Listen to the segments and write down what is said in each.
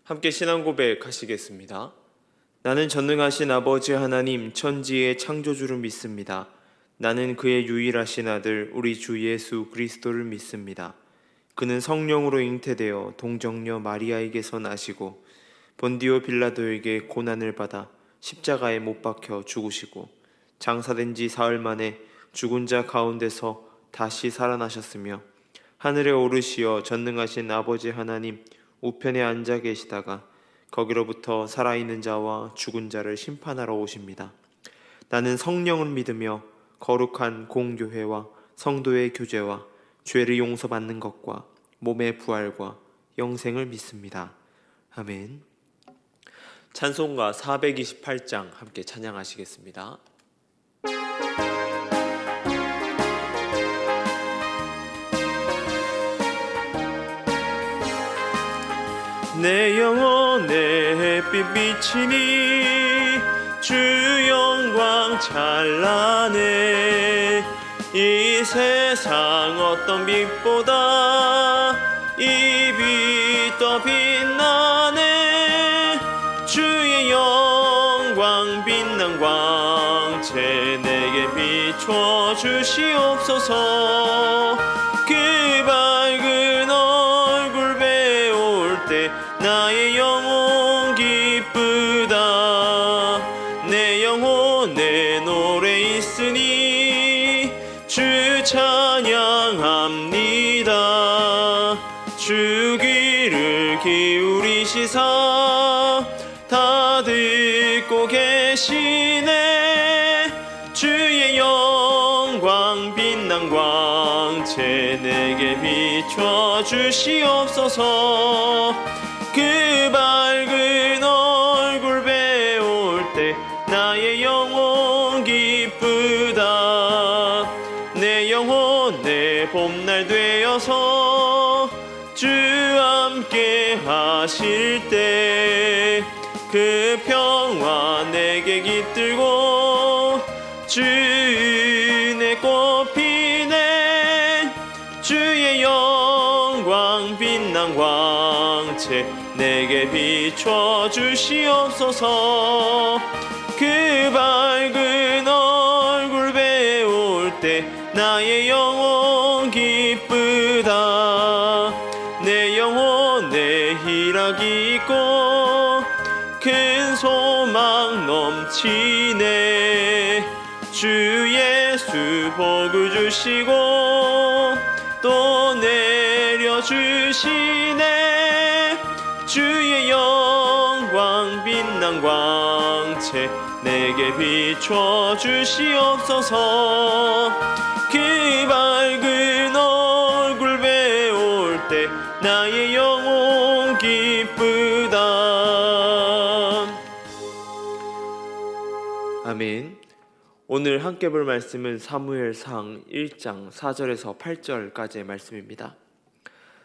함께 신앙 고백하시겠습니다. 나는 전능하신 아버지 하나님 천지의 창조주를 믿습니다. 나는 그의 유일하신 아들 우리 주 예수 그리스도를 믿습니다. 그는 성령으로 잉태되어 동정녀 마리아에게서 나시고 본디오 빌라도에게 고난을 받아 십자가에 못 박혀 죽으시고 장사된 지 사흘 만에 죽은 자 가운데서 다시 살아나셨으며 하늘에 오르시어 전능하신 아버지 하나님 우편에 앉아 계시다가 거기로부터 살아있는 자와 죽은 자를 심판하러 오십니다. 나는 성령을 믿으며 거룩한 공교회와 성도의 교제와 죄를 용서받는 것과 몸의 부활과 영생을 믿습니다. 아멘. 찬송가 428장 함께 찬양하시겠습니다. 내 영혼에 햇빛 비치니 주 영광 찬란해. 이 세상 어떤 빛보다 이 빛 더 빛나네. 주의 영광 빛난 광채 내게 비춰 주시옵소서. 그 밝은 얼굴 배울 때 나의 영혼 기쁘다. 내 영혼에 노래 있으니 주 찬양합니다. 주 귀를 기울이시사 다 듣고 계시네. 주의 영광 빛난 광채 내게 비춰 주시옵소서. 그 밝은 얼굴 배울 때 나의 영혼 기쁘다. 내 영혼의 봄날 되어서 주 함께 하실 때 그 평화 내게 깃들고 주 은혜 꽃피네. 주의 영광 빛난 광채 내게 비춰 주시옵소서. 그 밝은 얼굴 배울 때 나의 영혼 기쁘다. 내 영혼에 희락이 있고 큰 소망 넘치네. 주 예수 복을 주시고 또 내려주시네. 주의 영광 빛난 광채 내게 비춰 주시옵소서. 그 밝은 얼굴 배울 때 나의 영혼 기쁘다. 아멘. 오늘 함께 볼 말씀은 사무엘상 1장 4절에서 8절까지의 말씀입니다.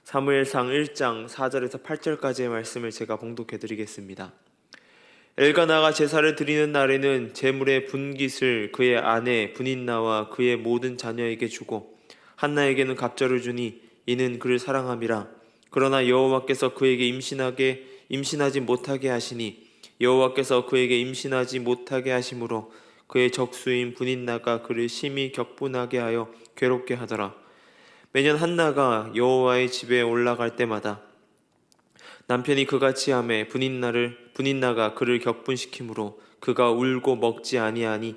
사무엘상 1장 4절에서 8절까지의 말씀을 제가 봉독해 드리겠습니다. 엘가나가 제사를 드리는 날에는 제물의 분깃을 그의 아내 분인나와 그의 모든 자녀에게 주고 한나에게는 갑절을 주니 이는 그를 사랑함이라. 그러나 여호와께서 그에게 임신하지 못하게 하시니 여호와께서 그에게 임신하지 못하게 하심으로 그의 적수인 분인나가 그를 심히 격분하게 하여 괴롭게 하더라. 매년 한나가 여호와의 집에 올라갈 때마다 남편이 그같이 하매 분인나가 그를 격분시키므로 그가 울고 먹지 아니하니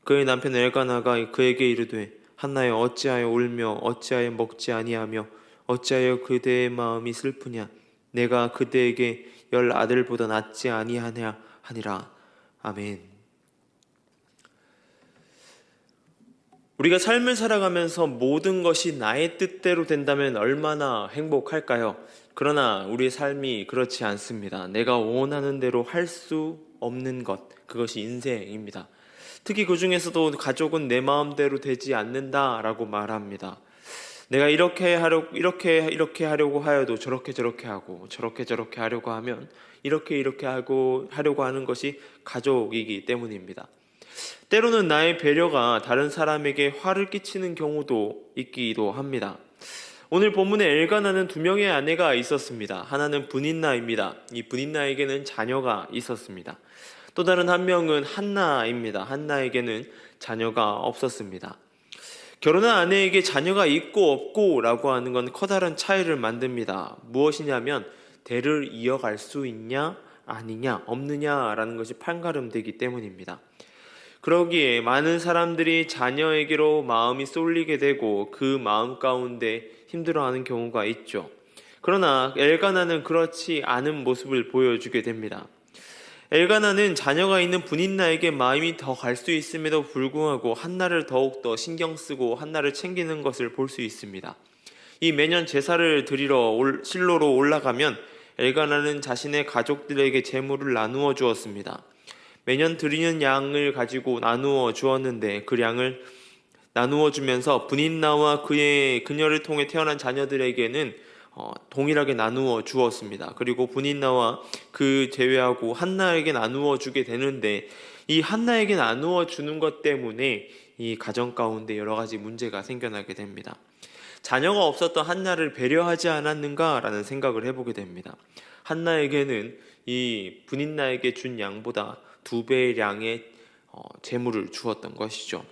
그의 남편 엘가나가 그에게 이르되 한나여 어찌하여 울며 어찌하여 먹지 아니하며 어찌하여 그대의 마음이 슬프냐. 내가 그대에게 10 아들보다 낫지 아니하냐 하니라. 아멘. 우리가 삶을 살아가면서 모든 것이 나의 뜻대로 된다면 얼마나 행복할까요? 그러나 우리의 삶이 그렇지 않습니다. 내가 원하는 대로 할 수 없는 것, 그것이 인생입니다. 특히 그 중에서도 가족은 내 마음대로 되지 않는다라고 말합니다. 내가 이렇게 하려고 하여도 저렇게 하고 저렇게 하려고 하면 이렇게 하려고 하는 것이 가족이기 때문입니다. 때로는 나의 배려가 다른 사람에게 화를 끼치는 경우도 있기도 합니다. 오늘 본문에 엘가나는 두 명의 아내가 있었습니다. 하나는 브닌나입니다. 이 브닌나에게는 자녀가 있었습니다. 또 다른 한 명은 한나입니다. 한나에게는 자녀가 없었습니다. 결혼한 아내에게 자녀가 있고 없고 라고 하는 건 커다란 차이를 만듭니다. 무엇이냐면 대를 이어갈 수 있냐 아니냐 없느냐라는 것이 판가름되기 때문입니다. 그러기에 많은 사람들이 자녀에게로 마음이 쏠리게 되고 그 마음 가운데 힘들어하는 경우가 있죠. 그러나 엘가나는 그렇지 않은 모습을 보여주게 됩니다. 엘가나는 자녀가 있는 브닌나에게 마음이 더 갈 수 있음에도 불구하고 한나를 더욱더 신경 쓰고 한나를 챙기는 것을 볼 수 있습니다. 이 매년 제사를 드리러 실로로 올라가면 엘가나는 자신의 가족들에게 제물을 나누어 주었습니다. 매년 드리는 양을 가지고 나누어 주었는데 그 양을 나누어 주면서 브닌나와 그녀를 통해 태어난 자녀들에게는 동일하게 나누어 주었습니다. 그리고 브닌나와 그 제외하고 한나에게 나누어 주게 되는데 이 한나에게 나누어 주는 것 때문에 이 가정 가운데 여러 가지 문제가 생겨나게 됩니다. 자녀가 없었던 한나를 배려하지 않았는가라는 생각을 해보게 됩니다. 한나에게는 이 브닌나에게 준 양보다 2배의 양의 재물을 주었던 것이죠.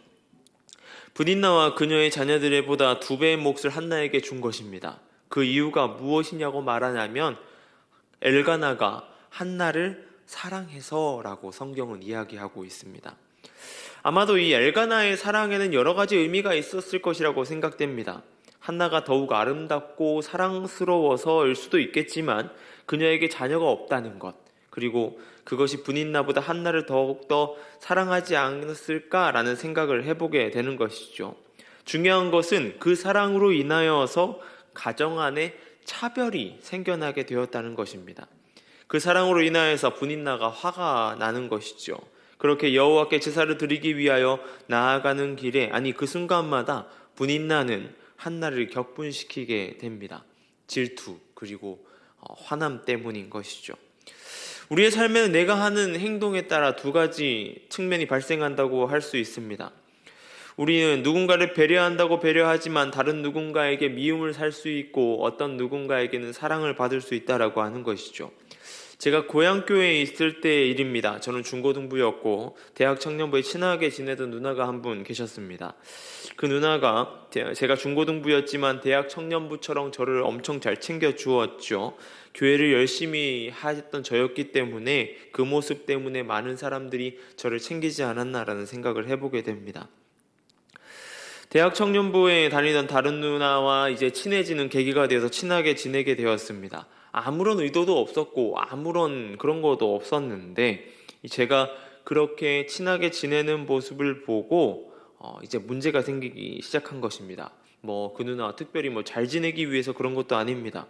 브닌나와 그녀의 자녀들보다 2배의 몫을 한나에게 준 것입니다. 그 이유가 무엇이냐고 말하냐면 엘가나가 한나를 사랑해서라고 성경은 이야기하고 있습니다. 아마도 이 엘가나의 사랑에는 여러 가지 의미가 있었을 것이라고 생각됩니다. 한나가 더욱 아름답고 사랑스러워서일 수도 있겠지만 그녀에게 자녀가 없다는 것, 그리고 그것이 브닌나보다 한나를 더욱더 사랑하지 않았을까라는 생각을 해보게 되는 것이죠. 중요한 것은 그 사랑으로 인하여서 가정 안에 차별이 생겨나게 되었다는 것입니다. 그 사랑으로 인하여서 브닌나가 화가 나는 것이죠. 그렇게 여호와께 제사를 드리기 위하여 나아가는 길에 그 순간마다 브닌나는 한나를 격분시키게 됩니다. 질투 그리고 화남 때문인 것이죠. 우리의 삶에는 내가 하는 행동에 따라 2가지 측면이 발생한다고 할 수 있습니다. 우리는 누군가를 배려한다고 배려하지만 다른 누군가에게 미움을 살 수 있고 어떤 누군가에게는 사랑을 받을 수 있다라고 하는 것이죠. 제가 고향교회에 있을 때의 일입니다. 저는 중고등부였고 대학 청년부에 친하게 지내던 누나가 한 분 계셨습니다. 그 누나가 제가 중고등부였지만 대학 청년부처럼 저를 엄청 잘 챙겨주었죠. 교회를 열심히 하셨던 저였기 때문에 그 모습 때문에 많은 사람들이 저를 챙기지 않았나라는 생각을 해보게 됩니다. 대학 청년부에 다니던 다른 누나와 이제 친해지는 계기가 되어서 친하게 지내게 되었습니다. 아무런 의도도 없었고 아무런 그런 것도 없었는데 제가 그렇게 친하게 지내는 모습을 보고 이제 문제가 생기기 시작한 것입니다. 그 누나와 특별히 잘 지내기 위해서 그런 것도 아닙니다.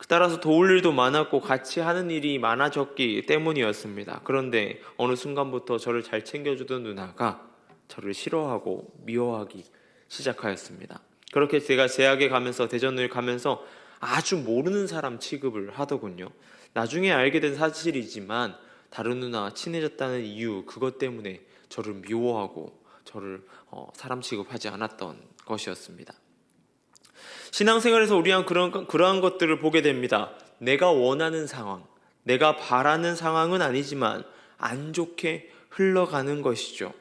따라서 도울 일도 많았고 같이 하는 일이 많아졌기 때문이었습니다. 그런데 어느 순간부터 저를 잘 챙겨주던 누나가 저를 싫어하고 미워하기 시작하였습니다. 그렇게 제가 대학에 가면서 대전을 가면서 아주 모르는 사람 취급을 하더군요. 나중에 알게 된 사실이지만 다른 누나와 친해졌다는 이유 그것 때문에 저를 미워하고 저를 사람 취급하지 않았던 것이었습니다. 신앙생활에서 우리는 그러한 것들을 보게 됩니다. 내가 원하는 상황, 내가 바라는 상황은 아니지만 안 좋게 흘러가는 것이죠.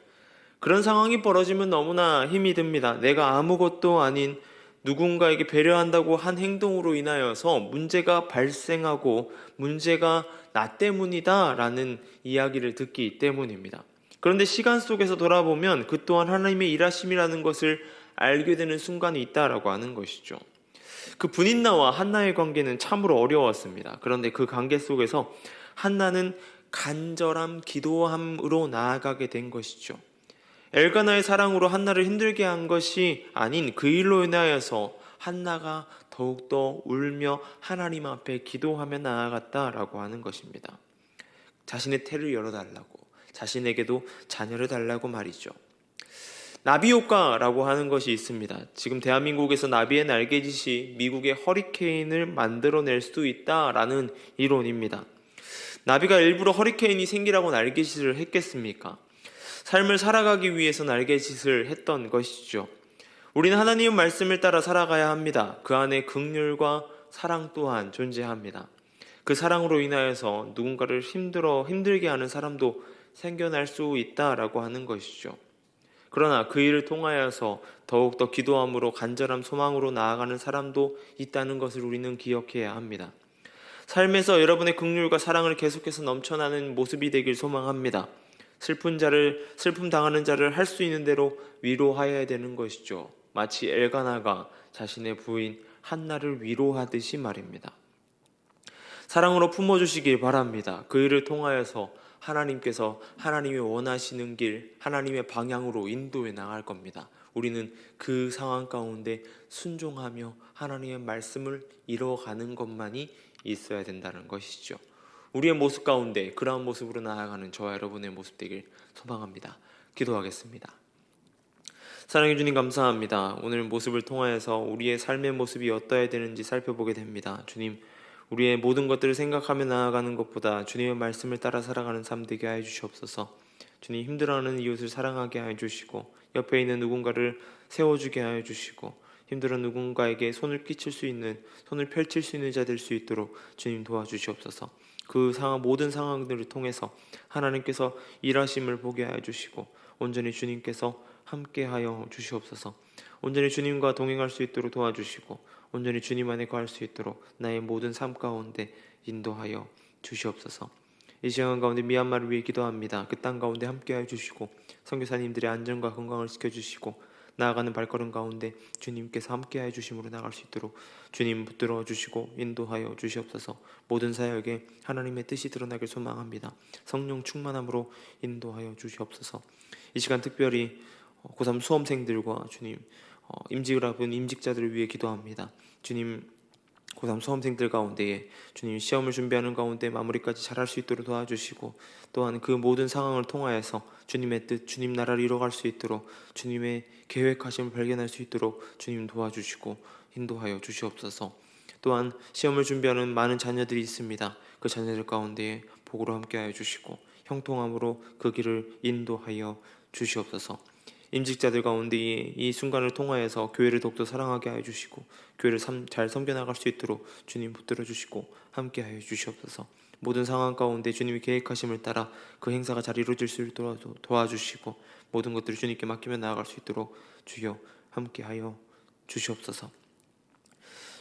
그런 상황이 벌어지면 너무나 힘이 듭니다. 내가 아무것도 아닌 누군가에게 배려한다고 한 행동으로 인하여서 문제가 발생하고 문제가 나 때문이다라는 이야기를 듣기 때문입니다. 그런데 시간 속에서 돌아보면 그 또한 하나님의 일하심이라는 것을 알게 되는 순간이 있다라고 하는 것이죠. 그 브닌나와 한나의 관계는 참으로 어려웠습니다. 그런데 그 관계 속에서 한나는 간절함, 기도함으로 나아가게 된 것이죠. 엘가나의 사랑으로 한나를 힘들게 한 것이 아닌 그 일로 인하여서 한나가 더욱더 울며 하나님 앞에 기도하며 나아갔다라고 하는 것입니다. 자신의 태를 열어달라고, 자신에게도 자녀를 달라고 말이죠. 나비 효과라고 하는 것이 있습니다. 지금 대한민국에서 나비의 날개짓이 미국의 허리케인을 만들어낼 수도 있다라는 이론입니다. 나비가 일부러 허리케인이 생기라고 날개짓을 했겠습니까? 삶을 살아가기 위해서 날개짓을 했던 것이죠. 우리는 하나님의 말씀을 따라 살아가야 합니다. 그 안에 긍휼과 사랑 또한 존재합니다. 그 사랑으로 인하여서 누군가를 힘들게 하는 사람도 생겨날 수 있다라고 하는 것이죠. 그러나 그 일을 통하여서 더욱더 기도함으로 간절한 소망으로 나아가는 사람도 있다는 것을 우리는 기억해야 합니다. 삶에서 여러분의 긍휼과 사랑을 계속해서 넘쳐나는 모습이 되길 소망합니다. 슬픔 당하는 자를 할 수 있는 대로 위로하여야 되는 것이죠. 마치 엘가나가 자신의 부인 한나를 위로하듯이 말입니다. 사랑으로 품어주시길 바랍니다. 그 일을 통하여서 하나님께서 하나님이 원하시는 길, 하나님의 방향으로 인도해 나갈 겁니다. 우리는 그 상황 가운데 순종하며 하나님의 말씀을 이뤄가는 것만이 있어야 된다는 것이죠. 우리의 모습 가운데 그러한 모습으로 나아가는 저와 여러분의 모습 되길 소망합니다. 기도하겠습니다. 사랑해 주님 감사합니다. 오늘 모습을 통하여서 우리의 삶의 모습이 어떠해야 되는지 살펴보게 됩니다. 주님, 우리의 모든 것들을 생각하며 나아가는 것보다 주님의 말씀을 따라 살아가는 삶 되게 하여 주시옵소서. 주님, 힘들어하는 이웃을 사랑하게 하여 주시고 옆에 있는 누군가를 세워주게 하여 주시고 힘들어 누군가에게 손을 펼칠 수 있는 자 될 수 있도록 주님 도와주시옵소서. 그 모든 상황들을 통해서 하나님께서 일하심을 보게 하여 주시고 온전히 주님께서 함께하여 주시옵소서. 온전히 주님과 동행할 수 있도록 도와주시고 온전히 주님 안에 거할 수 있도록 나의 모든 삶 가운데 인도하여 주시옵소서. 이 시간 가운데 미얀마를 위해 기도합니다. 그 땅 가운데 함께하여 주시고 선교사님들의 안전과 건강을 지켜주시고 나아가는 발걸음 가운데 주님께서 함께하여 주심으로 나갈 수 있도록 주님 붙들어 주시고 인도하여 주시옵소서. 모든 사역에 하나님의 뜻이 드러나길 소망합니다. 성령 충만함으로 인도하여 주시옵소서. 이 시간 특별히 고3 수험생들과 주님 임직자들을 위해 기도합니다. 주님, 고3 수험생들 가운데에 주님 시험을 준비하는 가운데 마무리까지 잘할 수 있도록 도와주시고 또한 그 모든 상황을 통하여서 주님의 뜻, 주님 나라를 이뤄갈 수 있도록 주님의 계획하심을 발견할 수 있도록 주님 도와주시고 인도하여 주시옵소서. 또한 시험을 준비하는 많은 자녀들이 있습니다. 그 자녀들 가운데에 복으로 함께하여 주시고 형통함으로 그 길을 인도하여 주시옵소서. 임직자들 가운데 이 순간을 통하여서 교회를 더욱더 사랑하게 하여 주시고 교회를 잘 섬겨나갈 수 있도록 주님 붙들어 주시고 함께하여 주시옵소서. 모든 상황 가운데 주님이 계획하심을 따라 그 행사가 잘 이루어질 수 있도록 도와주시고 모든 것들을 주님께 맡기며 나아갈 수 있도록 주여 함께하여 주시옵소서.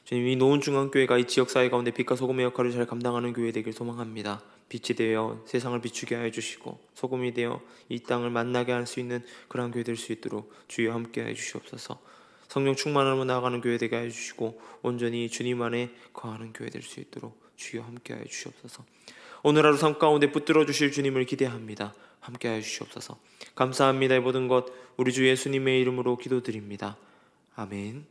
주님, 이 노원중앙교회가 이 지역사회 가운데 빛과 소금의 역할을 잘 감당하는 교회 되길 소망합니다. 빛이 되어 세상을 비추게 하여 주시고 소금이 되어 이 땅을 만나게 할 수 있는 그런 교회 될 수 있도록 주여 함께하여 주시옵소서. 성령 충만함으로 나아가는 교회 되게 하여 주시고 온전히 주님 안에 거하는 교회 될 수 있도록 주여 함께하여 주시옵소서. 오늘 하루 삶 가운데 붙들어 주실 주님을 기대합니다. 함께하여 주시옵소서. 감사합니다. 이 모든 것 우리 주 예수님의 이름으로 기도드립니다. 아멘.